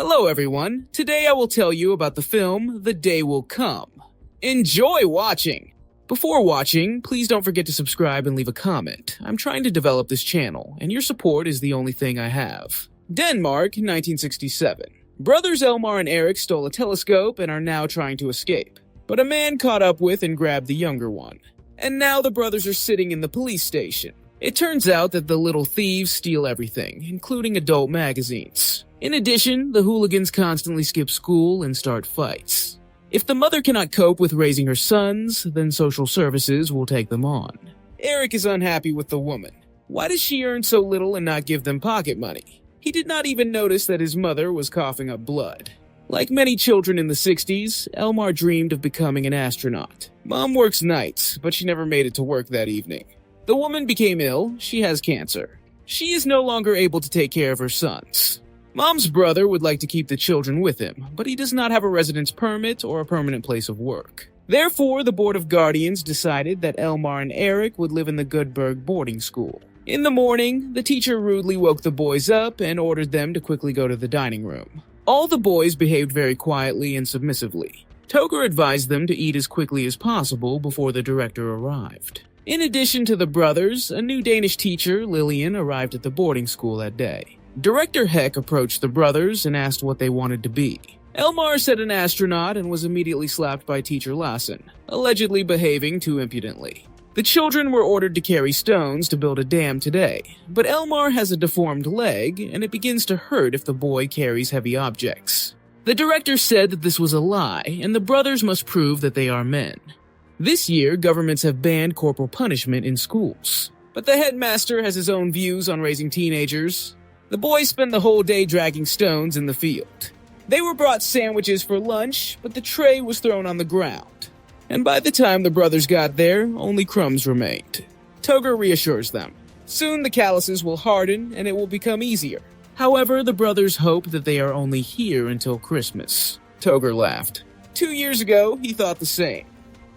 Hello everyone, today I will tell you about the film The Day Will Come. Enjoy watching! Before watching, please don't forget to subscribe and leave a comment. I'm trying to develop this channel, and your support is the only thing I have. Denmark, 1967. Brothers Elmer and Erik stole a telescope and are now trying to escape. But a man caught up with and grabbed the younger one. And now the brothers are sitting in the police station. It turns out that the little thieves steal everything, including adult magazines. In addition, the hooligans constantly skip school and start fights. If the mother cannot cope with raising her sons, then social services will take them on. Erik is unhappy with the woman. Why does she earn so little and not give them pocket money? He did not even notice that his mother was coughing up blood. Like many children in the 60s, Elmer dreamed of becoming an astronaut. Mom works nights, but she never made it to work that evening. The woman became ill. She has cancer. She is no longer able to take care of her sons. Mom's brother would like to keep the children with him, but he does not have a residence permit or a permanent place of work. Therefore, the Board of Guardians decided that Elmer and Erik would live in the Goodberg boarding school. In the morning, the teacher rudely woke the boys up and ordered them to quickly go to the dining room. All the boys behaved very quietly and submissively. Toger advised them to eat as quickly as possible before the director arrived. In addition to the brothers, a new Danish teacher, Lillian, arrived at the boarding school that day. Director Heck approached the brothers and asked what they wanted to be. Elmer said an astronaut and was immediately slapped by teacher Lassen, allegedly behaving too impudently. The children were ordered to carry stones to build a dam today, but Elmer has a deformed leg and it begins to hurt if the boy carries heavy objects. The director said that this was a lie and the brothers must prove that they are men. This year, governments have banned corporal punishment in schools, but the headmaster has his own views on raising teenagers. The boys spend the whole day dragging stones in the field. They were brought sandwiches for lunch, but the tray was thrown on the ground. And by the time the brothers got there, only crumbs remained. Toger reassures them. Soon the calluses will harden and it will become easier. However, the brothers hope that they are only here until Christmas. Toger laughed. 2 years ago, he thought the same.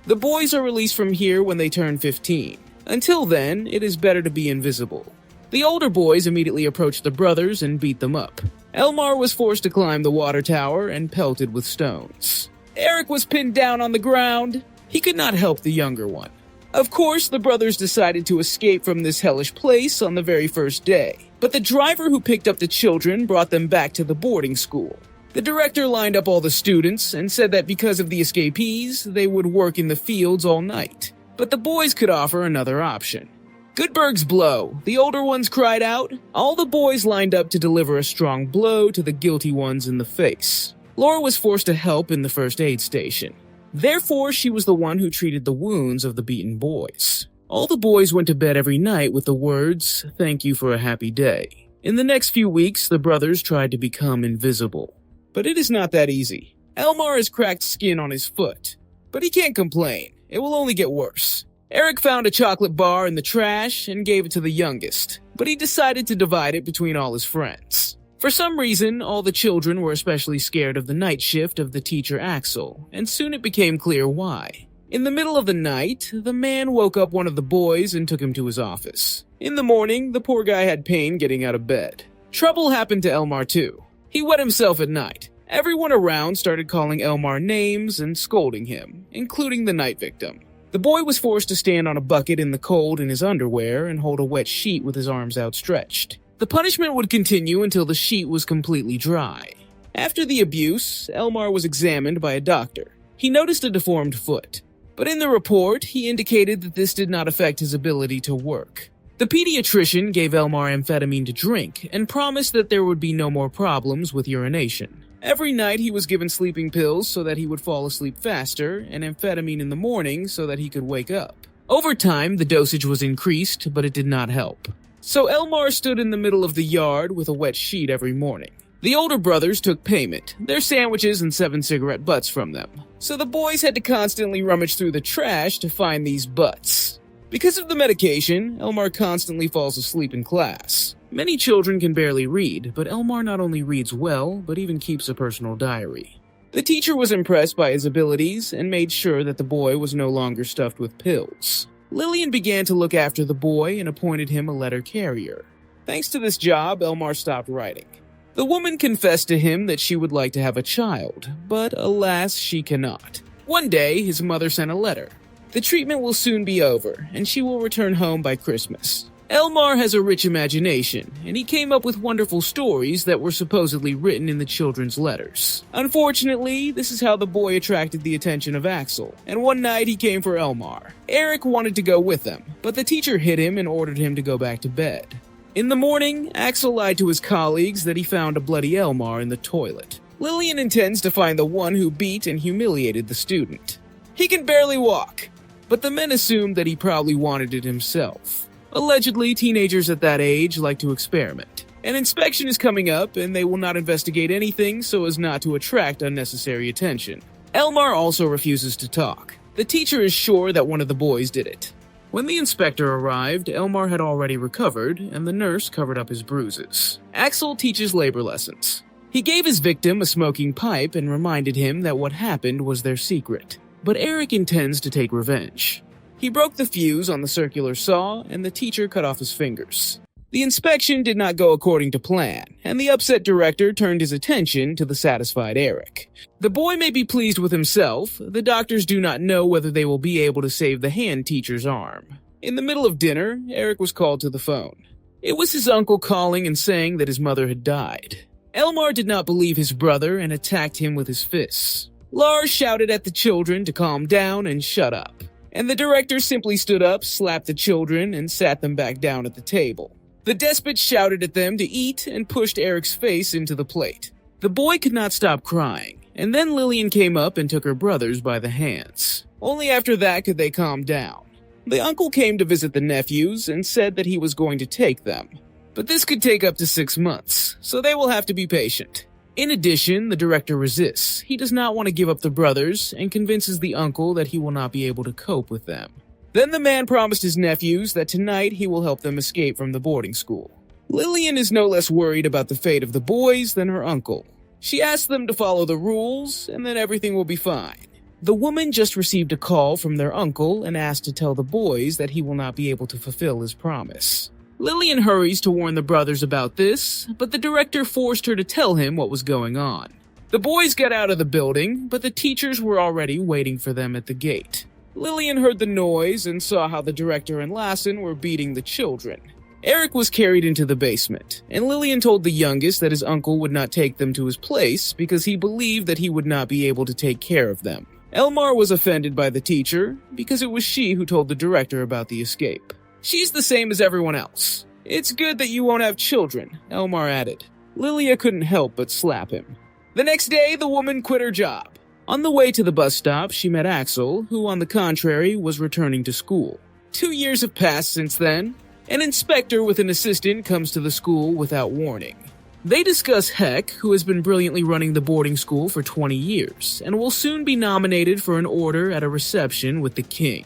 The boys are released from here when they turn 15. Until then, it is better to be invisible. The older boys immediately approached the brothers and beat them up. Elmer was forced to climb the water tower and pelted with stones. Erik was pinned down on the ground. He could not help the younger one. Of course, the brothers decided to escape from this hellish place on the very first day. But the driver who picked up the children brought them back to the boarding school. The director lined up all the students and said that because of the escapees, they would work in the fields all night. But the boys could offer another option. Goodberg's blow, the older ones cried out. All the boys lined up to deliver a strong blow to the guilty ones in the face. Laura was forced to help in the first aid station. Therefore, she was the one who treated the wounds of the beaten boys. All the boys went to bed every night with the words, "Thank you for a happy day." In the next few weeks, the brothers tried to become invisible. But it is not that easy. Elmer has cracked skin on his foot. But he can't complain. It will only get worse. Erik found a chocolate bar in the trash and gave it to the youngest, but he decided to divide it between all his friends. For some reason, all the children were especially scared of the night shift of the teacher Axel, and soon it became clear why. In the middle of the night, the man woke up one of the boys and took him to his office. In the morning, the poor guy had pain getting out of bed. Trouble happened to Elmer too. He wet himself at night. Everyone around started calling Elmer names and scolding him, including the night victim. The boy was forced to stand on a bucket in the cold in his underwear and hold a wet sheet with his arms outstretched. The punishment would continue until the sheet was completely dry. After the abuse, Elmer was examined by a doctor. He noticed a deformed foot, but in the report, he indicated that this did not affect his ability to work. The pediatrician gave Elmer amphetamine to drink and promised that there would be no more problems with urination. Every night he was given sleeping pills so that he would fall asleep faster, and amphetamine in the morning so that he could wake up. Over time, the dosage was increased, but it did not help. So Elmer stood in the middle of the yard with a wet sheet every morning. The older brothers took payment, their sandwiches and 7 cigarette butts from them. So the boys had to constantly rummage through the trash to find these butts. Because of the medication, Elmer constantly falls asleep in class. Many children can barely read, but Elmer not only reads well, but even keeps a personal diary. The teacher was impressed by his abilities and made sure that the boy was no longer stuffed with pills. Lillian began to look after the boy and appointed him a letter carrier. Thanks to this job, Elmer stopped writing. The woman confessed to him that she would like to have a child, but alas, she cannot. One day, his mother sent a letter. The treatment will soon be over, and she will return home by Christmas. Elmer has a rich imagination, and he came up with wonderful stories that were supposedly written in the children's letters. Unfortunately, this is how the boy attracted the attention of Axel, and one night he came for Elmer. Erik wanted to go with them, but the teacher hit him and ordered him to go back to bed. In the morning, Axel lied to his colleagues that he found a bloody Elmer in the toilet. Lillian intends to find the one who beat and humiliated the student. He can barely walk, but the men assumed that he probably wanted it himself. Allegedly, teenagers at that age like to experiment. An inspection is coming up, and they will not investigate anything so as not to attract unnecessary attention. Elmer also refuses to talk. The teacher is sure that one of the boys did it. When the inspector arrived, Elmer had already recovered, and the nurse covered up his bruises. Axel teaches labor lessons. He gave his victim a smoking pipe and reminded him that what happened was their secret. But Erik intends to take revenge. He broke the fuse on the circular saw, and the teacher cut off his fingers. The inspection did not go according to plan, and the upset director turned his attention to the satisfied Erik. The boy may be pleased with himself. The doctors do not know whether they will be able to save the hand teacher's arm. In the middle of dinner, Erik was called to the phone. It was his uncle calling and saying that his mother had died. Elmer did not believe his brother and attacked him with his fists. Lars shouted at the children to calm down and shut up. And the director simply stood up, slapped the children, and sat them back down at the table. The despot shouted at them to eat and pushed Erik's face into the plate. The boy could not stop crying, and then Lillian came up and took her brothers by the hands. Only after that could they calm down. The uncle came to visit the nephews and said that he was going to take them. But this could take up to 6 months, so they will have to be patient. In addition, the director resists. He does not want to give up the brothers and convinces the uncle that he will not be able to cope with them. Then the man promised his nephews that tonight he will help them escape from the boarding school. Lillian is no less worried about the fate of the boys than her uncle. She asks them to follow the rules, and then everything will be fine. The woman just received a call from their uncle and asked to tell the boys that he will not be able to fulfill his promise. Lillian hurries to warn the brothers about this, but the director forced her to tell him what was going on. The boys got out of the building, but the teachers were already waiting for them at the gate. Lillian heard the noise and saw how the director and Lassen were beating the children. Erik was carried into the basement, and Lillian told the youngest that his uncle would not take them to his place because he believed that he would not be able to take care of them. Elmer was offended by the teacher because it was she who told the director about the escape. She's the same as everyone else. It's good that you won't have children, Elmer added. Lilia couldn't help but slap him. The next day, the woman quit her job. On the way to the bus stop, she met Axel, who on the contrary was returning to school. 2 years have passed since then. An inspector with an assistant comes to the school without warning. They discuss Heck, who has been brilliantly running the boarding school for 20 years, and will soon be nominated for an order at a reception with the king.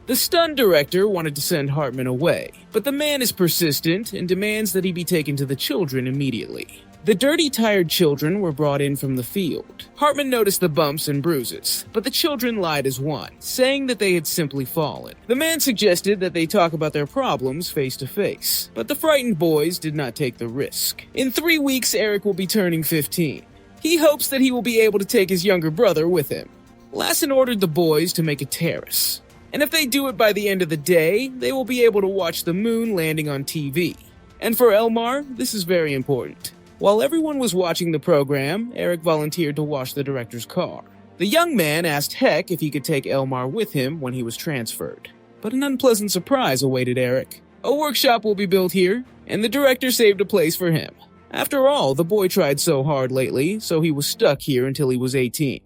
The stunned director wanted to send Hartman away, but the man is persistent and demands that he be taken to the children immediately. The dirty, tired children were brought in from the field. Hartman noticed the bumps and bruises, but the children lied as one, saying that they had simply fallen. The man suggested that they talk about their problems face to face, but the frightened boys did not take the risk. In 3 weeks, Erik will be turning 15. He hopes that he will be able to take his younger brother with him. Lassen ordered the boys to make a terrace. And if they do it by the end of the day, they will be able to watch the moon landing on TV. And for Elmer, this is very important. While everyone was watching the program, Erik volunteered to wash the director's car. The young man asked Heck if he could take Elmer with him when he was transferred. But an unpleasant surprise awaited Erik. A workshop will be built here, and the director saved a place for him. After all, the boy tried so hard lately, so he was stuck here until he was 18.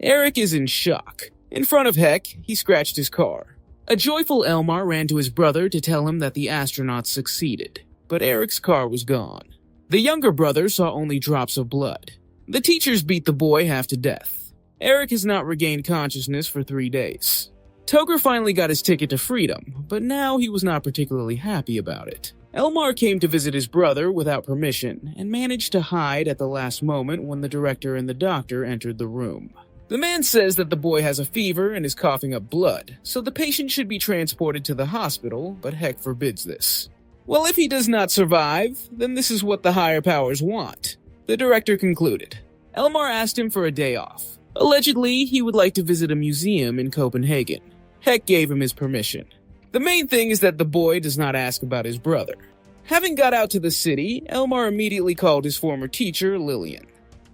Erik is in shock. In front of Heck, he scratched his car. A joyful Elmer ran to his brother to tell him that the astronauts succeeded, but Erik's car was gone. The younger brother saw only drops of blood. The teachers beat the boy half to death. Erik has not regained consciousness for 3 days. Toger finally got his ticket to freedom, but now he was not particularly happy about it. Elmer came to visit his brother without permission and managed to hide at the last moment when the director and the doctor entered the room. The man says that the boy has a fever and is coughing up blood, so the patient should be transported to the hospital, but Heck forbids this. Well, if he does not survive, then this is what the higher powers want. the director concluded. Elmar asked him for a day off. Allegedly, he would like to visit a museum in Copenhagen. Heck gave him his permission. The main thing is that the boy does not ask about his brother. Having got out to the city, Elmar immediately called his former teacher, Lillian.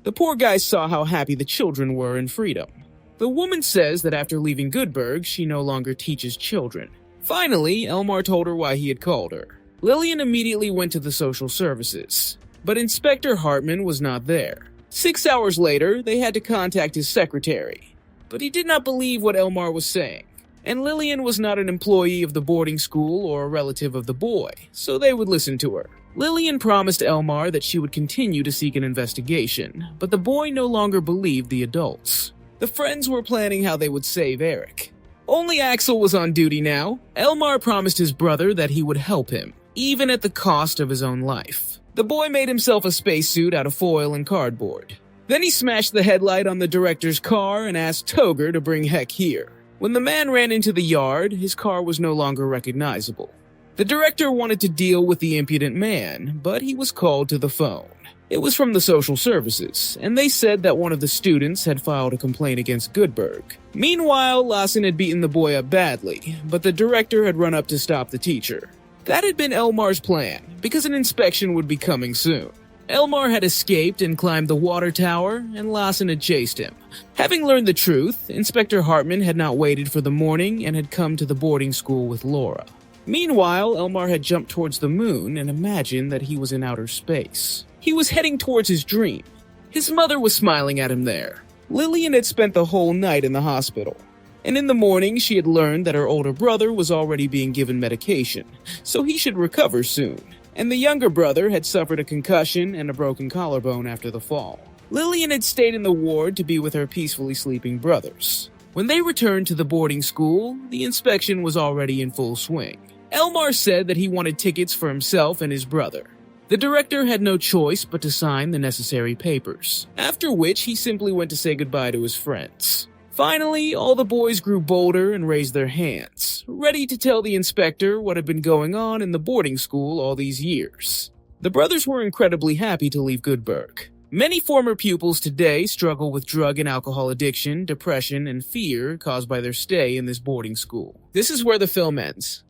The poor guy saw how happy the children were in freedom. The woman says that after leaving Goodburg, she no longer teaches children. Finally, Elmar told her why he had called her. Lillian immediately went to the social services, but Inspector Hartman was not there. 6 hours later, they had to contact his secretary, but he did not believe what Elmar was saying. And Lillian was not an employee of the boarding school or a relative of the boy, so they would listen to her. Lillian promised Elmar that she would continue to seek an investigation, but the boy no longer believed the adults. The friends were planning how they would save Erik. Only Axel was on duty now. Elmar promised his brother that he would help him, even at the cost of his own life. The boy made himself a spacesuit out of foil and cardboard. Then he smashed the headlight on the director's car and asked Toger to bring Heck here. When the man ran into the yard, his car was no longer recognizable. The director wanted to deal with the impudent man, but he was called to the phone. It was from the social services, and they said that one of the students had filed a complaint against Goodburg. Meanwhile, Lassen had beaten the boy up badly, but the director had run up to stop the teacher. That had been Elmar's plan, because an inspection would be coming soon. Elmar had escaped and climbed the water tower, and Lassen had chased him. Having learned the truth, Inspector Hartman had not waited for the morning and had come to the boarding school with Laura. Meanwhile, Elmar had jumped towards the moon and imagined that he was in outer space. He was heading towards his dream. His mother was smiling at him there. Lillian had spent the whole night in the hospital, and in the morning she had learned that her older brother was already being given medication, so he should recover soon. And the younger brother had suffered a concussion and a broken collarbone after the fall. Lillian had stayed in the ward to be with her peacefully sleeping brothers. When they returned to the boarding school, the inspection was already in full swing. Elmar said that he wanted tickets for himself and his brother. The director had no choice but to sign the necessary papers, after which he simply went to say goodbye to his friends. Finally, all the boys grew bolder and raised their hands, ready to tell the inspector what had been going on in the boarding school all these years. The brothers were incredibly happy to leave Goodburg. Many former pupils today struggle with drug and alcohol addiction, depression, and fear caused by their stay in this boarding school. This is where the film ends.